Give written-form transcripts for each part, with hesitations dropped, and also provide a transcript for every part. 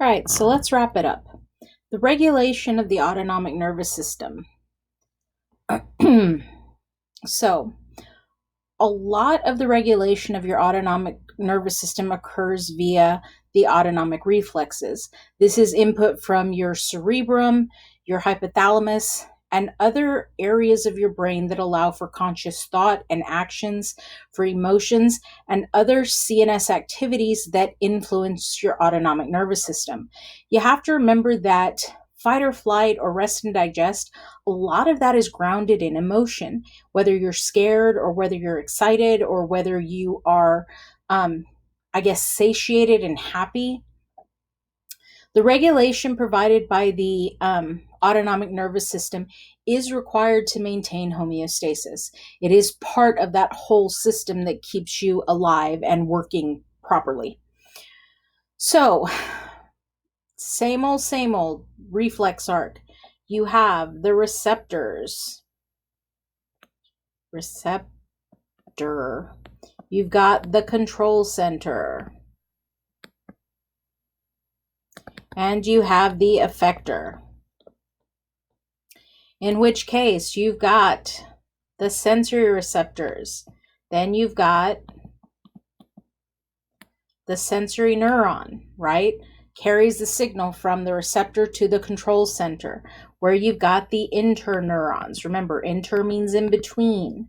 All right, so let's wrap it up. The regulation of the autonomic nervous system. So, a lot of the regulation of your autonomic nervous system occurs via the autonomic reflexes. This is input from your cerebrum, your hypothalamus, and other areas of your brain that allow for conscious thought and actions, for emotions, and other CNS activities that influence your autonomic nervous system. You have to remember that fight or flight or rest and digest, a lot of that is grounded in emotion, whether you're scared or whether you're excited or whether you are, satiated and happy. The regulation provided by the autonomic nervous system is required to maintain homeostasis. It is part of that whole system that keeps you alive and working properly. So, same old reflex arc. You have the receptor. You've got the control center. And you have the effector. In which case, you've got the sensory receptors. Then you've got the sensory neuron, right? Carries the signal from the receptor to the control center, where you've got the interneurons. Remember, inter means in between.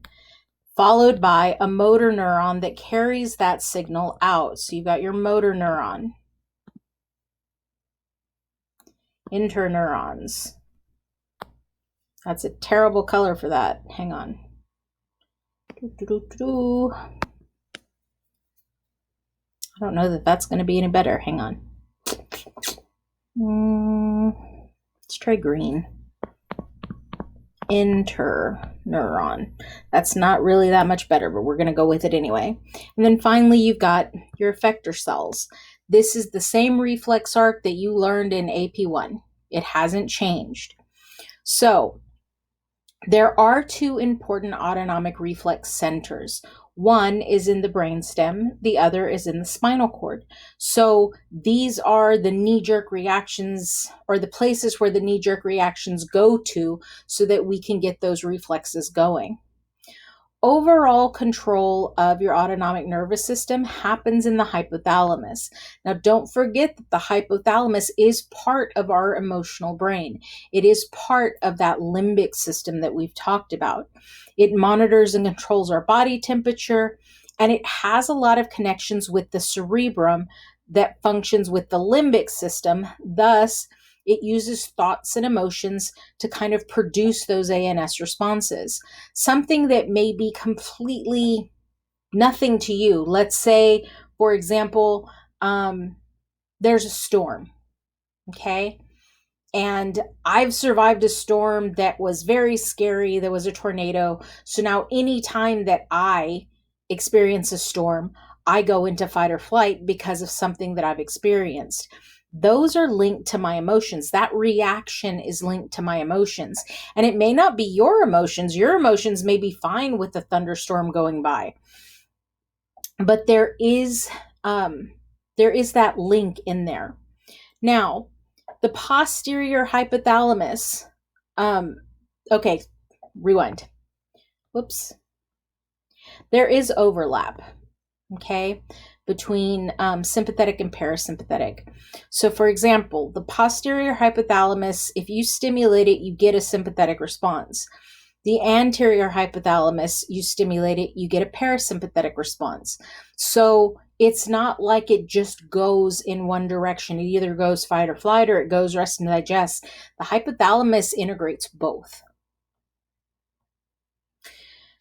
Followed by a motor neuron that carries that signal out. So you've got your motor neuron. Interneurons. That's a terrible color for that. Hang on. I don't know that that's going to be any better. Hang on. Let's try green. Interneuron. That's not really that much better, but we're going to go with it anyway. And then finally, you've got your effector cells. This is the same reflex arc that you learned in AP1. It hasn't changed. So, there are two important autonomic reflex centers. One is in the brainstem, the other is in the spinal cord. So these are the knee-jerk reactions, or the places where the knee-jerk reactions go to, so that we can get those reflexes going. Overall control of your autonomic nervous system happens in the hypothalamus. Now, don't forget that the hypothalamus is part of our emotional brain. It is part of that limbic system that we've talked about. It monitors and controls our body temperature, and it has a lot of connections with the cerebrum that functions with the limbic system. Thus, it uses thoughts and emotions to kind of produce those ANS responses. Something that may be completely nothing to you. Let's say, for example, there's a storm, okay? And I've survived a storm that was very scary. There was a tornado. So now anytime that I experience a storm, I go into fight or flight because of something that I've experienced. Those are linked to my emotions. That reaction is linked to my emotions. And it may not be your emotions. Your emotions may be fine with the thunderstorm going by. But there is that link in there. Now, the posterior hypothalamus, okay, rewind. Whoops. There is overlap, okay, between sympathetic and parasympathetic. So for example, the posterior hypothalamus, if you stimulate it, you get a sympathetic response. The anterior hypothalamus, you stimulate it, you get a parasympathetic response. So it's not like it just goes in one direction. It either goes fight or flight or it goes rest and digest. The hypothalamus integrates both.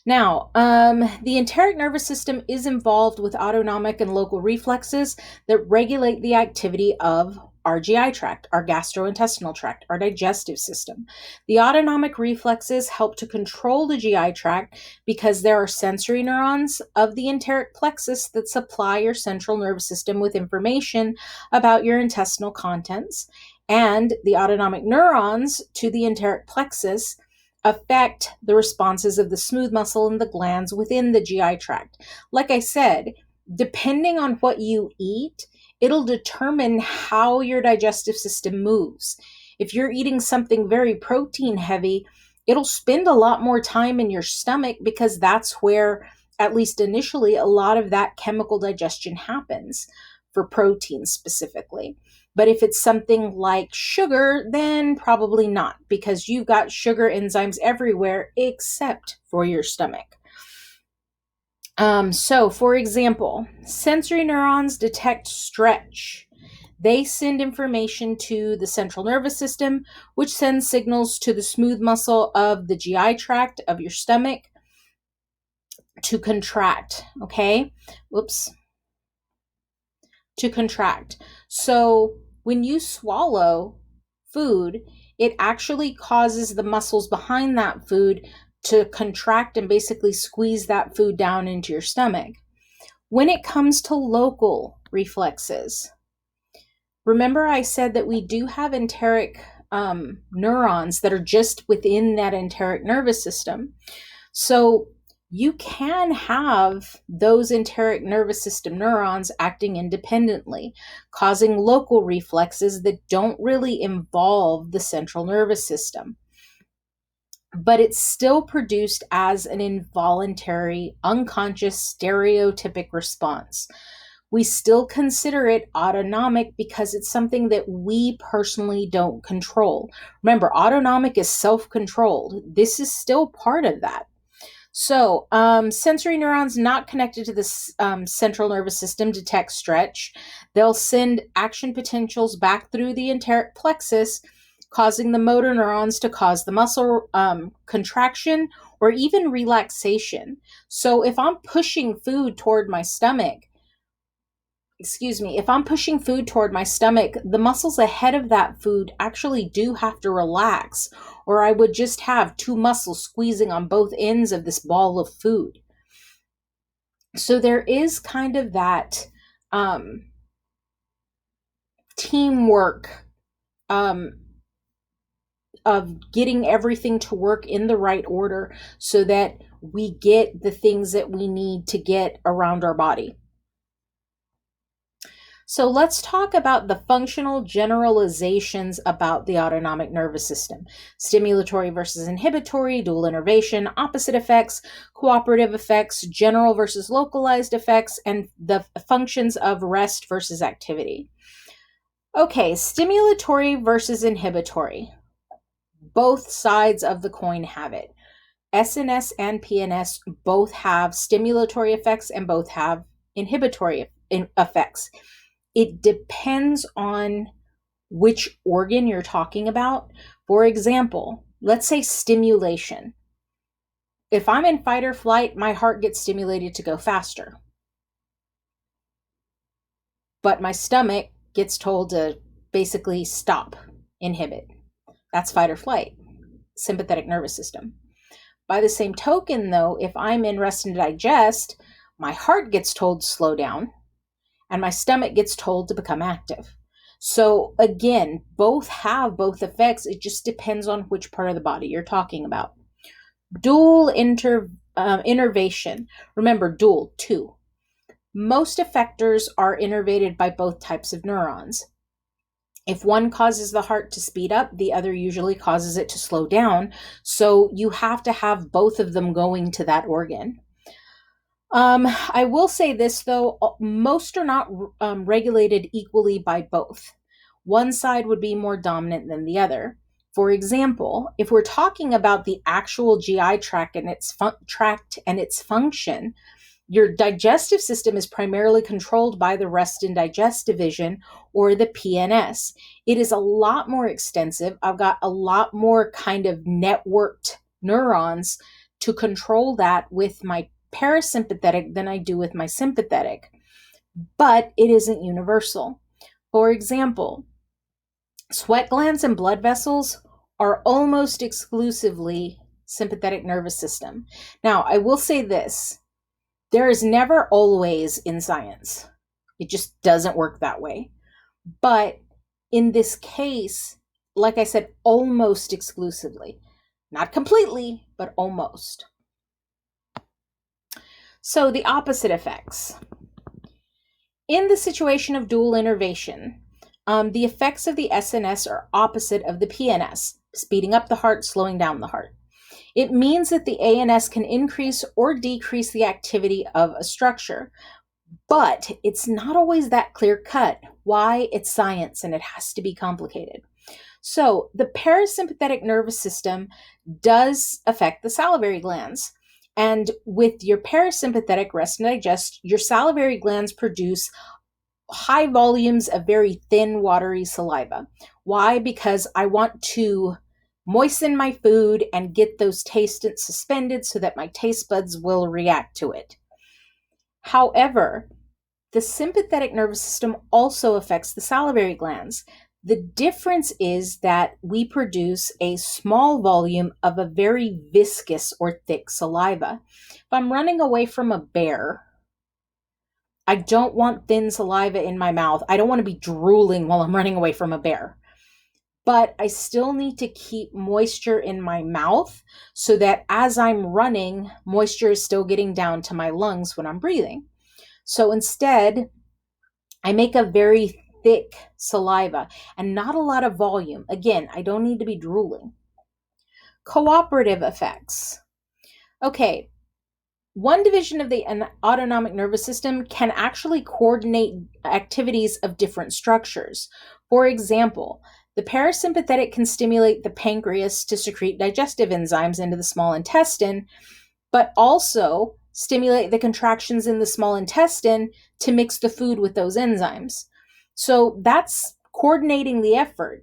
Now, the enteric nervous system is involved with autonomic and local reflexes that regulate the activity of our GI tract, our gastrointestinal tract, our digestive system. The autonomic reflexes help to control the GI tract because there are sensory neurons of the enteric plexus that supply your central nervous system with information about your intestinal contents, and the autonomic neurons to the enteric plexus affect the responses of the smooth muscle and the glands within the GI tract. Like I said, depending on what you eat, it'll determine how your digestive system moves. If you're eating something very protein heavy, it'll spend a lot more time in your stomach because that's where, at least initially, a lot of that chemical digestion happens for protein specifically. But if it's something like sugar, then probably not, because you've got sugar enzymes everywhere except for your stomach. So, for example, sensory neurons detect stretch. They send information to the central nervous system, which sends signals to the smooth muscle of the GI tract of your stomach to contract. Okay? Whoops. To contract. So when you swallow food, it actually causes the muscles behind that food to contract and basically squeeze that food down into your stomach. When it comes to local reflexes, remember I said that we do have enteric neurons that are just within that enteric nervous system. So you can have those enteric nervous system neurons acting independently, causing local reflexes that don't really involve the central nervous system. But it's still produced as an involuntary, unconscious, stereotypic response. We still consider it autonomic because it's something that we personally don't control. Remember, autonomic is self-controlled. This is still part of that. So, sensory neurons not connected to the central nervous system detect stretch. They'll send action potentials back through the enteric plexus, causing the motor neurons to cause the muscle contraction or even relaxation. So, if I'm pushing food toward my stomach, if I'm pushing food toward my stomach, the muscles ahead of that food actually do have to relax, or I would just have two muscles squeezing on both ends of this ball of food. So there is kind of that teamwork of getting everything to work in the right order so that we get the things that we need to get around our body. So let's talk about the functional generalizations about the autonomic nervous system. Stimulatory versus inhibitory, dual innervation, opposite effects, cooperative effects, general versus localized effects, and the functions of rest versus activity. Okay, stimulatory versus inhibitory. Both sides of the coin have it. SNS and PNS both have stimulatory effects and both have inhibitory effects. It depends on which organ you're talking about. For example, let's say stimulation. If I'm in fight or flight, my heart gets stimulated to go faster. But my stomach gets told to basically stop, inhibit. That's fight or flight, sympathetic nervous system. By the same token, though, if I'm in rest and digest, my heart gets told to slow down, and my stomach gets told to become active. So again, both have both effects. It just depends on which part of the body you're talking about. Dual innervation. Remember, dual, two. Most effectors are innervated by both types of neurons. If one causes the heart to speed up, the other usually causes it to slow down. So you have to have both of them going to that organ. I will say this, though, most are not regulated equally by both. One side would be more dominant than the other. For example, if we're talking about the actual GI tract and its function, your digestive system is primarily controlled by the rest and digest division, or the PNS. It is a lot more extensive. I've got a lot more kind of networked neurons to control that with my parasympathetic than I do with my sympathetic, but it isn't universal. For example, sweat glands and blood vessels are almost exclusively sympathetic nervous system. Now, I will say this, there is never always in science. It just doesn't work that way. But in this case, like I said, almost exclusively. Not completely, but almost. So the opposite effects. In the situation of dual innervation, the effects of the SNS are opposite of the PNS, speeding up the heart, slowing down the heart. It means that the ANS can increase or decrease the activity of a structure, but it's not always that clear cut. Why? It's science and it has to be complicated. So the parasympathetic nervous system does affect the salivary glands. And with your parasympathetic rest and digest, your salivary glands produce high volumes of very thin, watery saliva. Why? Because I want to moisten my food and get those tastes suspended so that my taste buds will react to it. However, the sympathetic nervous system also affects the salivary glands. The difference is that we produce a small volume of a very viscous or thick saliva. If I'm running away from a bear, I don't want thin saliva in my mouth. I don't want to be drooling while I'm running away from a bear. But I still need to keep moisture in my mouth so that as I'm running, moisture is still getting down to my lungs when I'm breathing. So instead, I make a very thick saliva and not a lot of volume. Again, I don't need to be drooling. Cooperative effects. Okay, one division of the autonomic nervous system can actually coordinate activities of different structures. For example, the parasympathetic can stimulate the pancreas to secrete digestive enzymes into the small intestine, but also stimulate the contractions in the small intestine to mix the food with those enzymes. So that's coordinating the effort.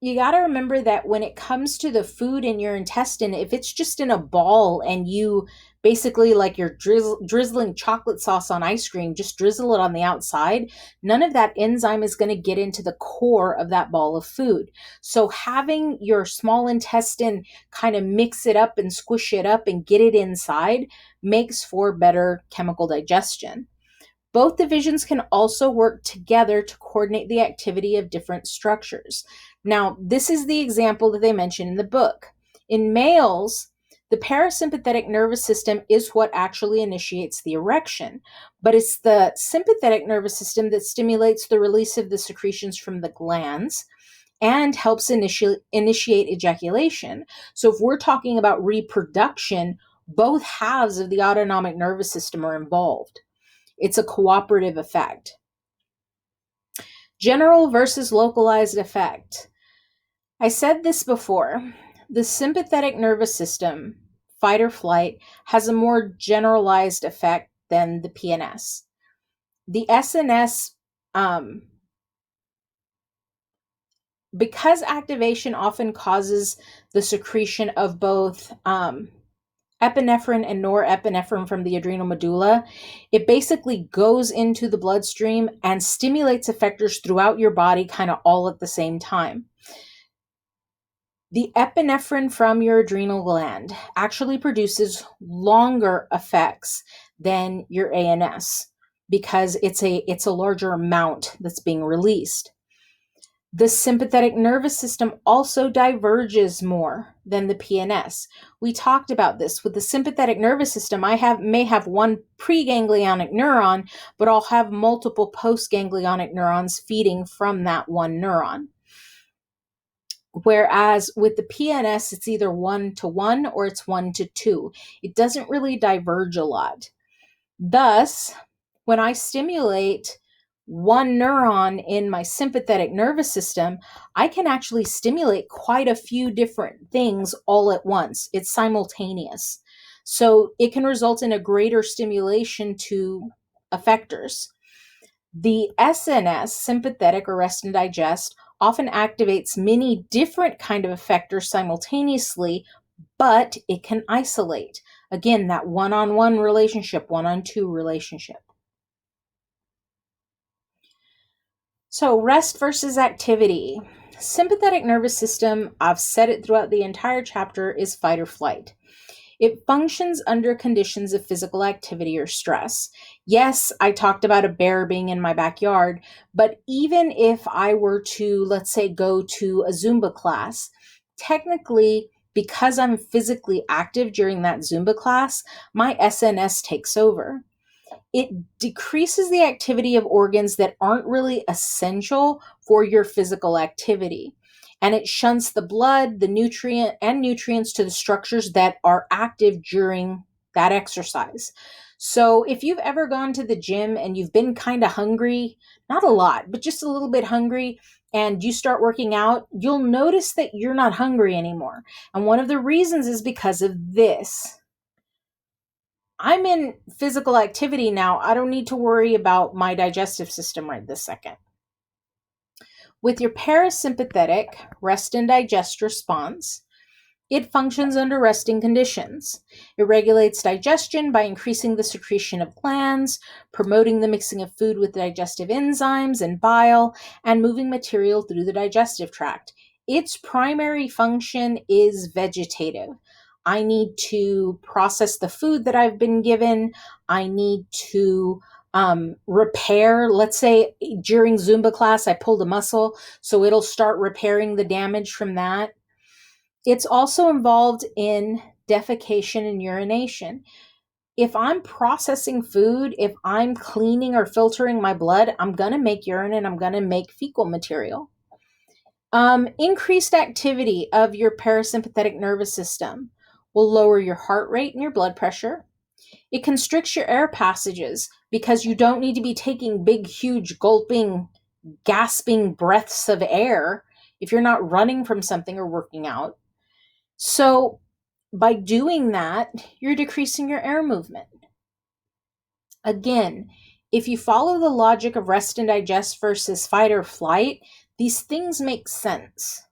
You got to remember that when it comes to the food in your intestine, if it's just in a ball and you basically like you're drizzling chocolate sauce on ice cream, just drizzle it on the outside, none of that enzyme is going to get into the core of that ball of food. So having your small intestine kind of mix it up and squish it up and get it inside makes for better chemical digestion. Both divisions can also work together to coordinate the activity of different structures. Now, this is the example that they mention in the book. In males, the parasympathetic nervous system is what actually initiates the erection, but it's the sympathetic nervous system that stimulates the release of the secretions from the glands and helps initiate ejaculation. So if we're talking about reproduction, both halves of the autonomic nervous system are involved. It's a cooperative effect. General versus localized effect. I said this before. The sympathetic nervous system, fight or flight, has a more generalized effect than the PNS. The SNS, because activation often causes the secretion of both epinephrine and norepinephrine from the adrenal medulla, it basically goes into the bloodstream and stimulates effectors throughout your body kind of all at the same time. The epinephrine from your adrenal gland actually produces longer effects than your ANS because it's a larger amount that's being released. The sympathetic nervous system also diverges more than the PNS. We talked about this. With the sympathetic nervous system, may have one preganglionic neuron, but I'll have multiple postganglionic neurons feeding from that one neuron. Whereas with the PNS, it's either 1-to-1 or it's 1-to-2. It doesn't really diverge a lot. Thus, when I stimulate one neuron in my sympathetic nervous system, I can actually stimulate quite a few different things all at once. It's simultaneous. So it can result in a greater stimulation to effectors. The SNS, sympathetic or rest and digest, often activates many different kind of effectors simultaneously, but it can isolate. Again, that one-on-one relationship, one-on-two relationship. So rest versus activity. Sympathetic nervous system, I've said it throughout the entire chapter, is fight or flight. It functions under conditions of physical activity or stress. Yes, I talked about a bear being in my backyard, but even if I were to, let's say, go to a Zumba class, technically, because I'm physically active during that Zumba class, my SNS takes over. It decreases the activity of organs that aren't really essential for your physical activity. And it shunts the blood, the nutrients to the structures that are active during that exercise. So if you've ever gone to the gym and you've been kind of hungry, not a lot, but just a little bit hungry, and you start working out, you'll notice that you're not hungry anymore. And one of the reasons is because of this. I'm in physical activity now. I don't need to worry about my digestive system right this second. With your parasympathetic rest and digest response, it functions under resting conditions. It regulates digestion by increasing the secretion of glands, promoting the mixing of food with digestive enzymes and bile, and moving material through the digestive tract. Its primary function is vegetative. I need to process the food that I've been given. I need to repair. Let's say during Zumba class, I pulled a muscle, so it'll start repairing the damage from that. It's also involved in defecation and urination. If I'm processing food, if I'm cleaning or filtering my blood, I'm going to make urine and I'm going to make fecal material. Increased activity of your parasympathetic nervous system will lower your heart rate and your blood pressure. It constricts your air passages because you don't need to be taking big, huge, gulping, gasping breaths of air if you're not running from something or working out. So by doing that, you're decreasing your air movement. Again, if you follow the logic of rest and digest versus fight or flight, these things make sense.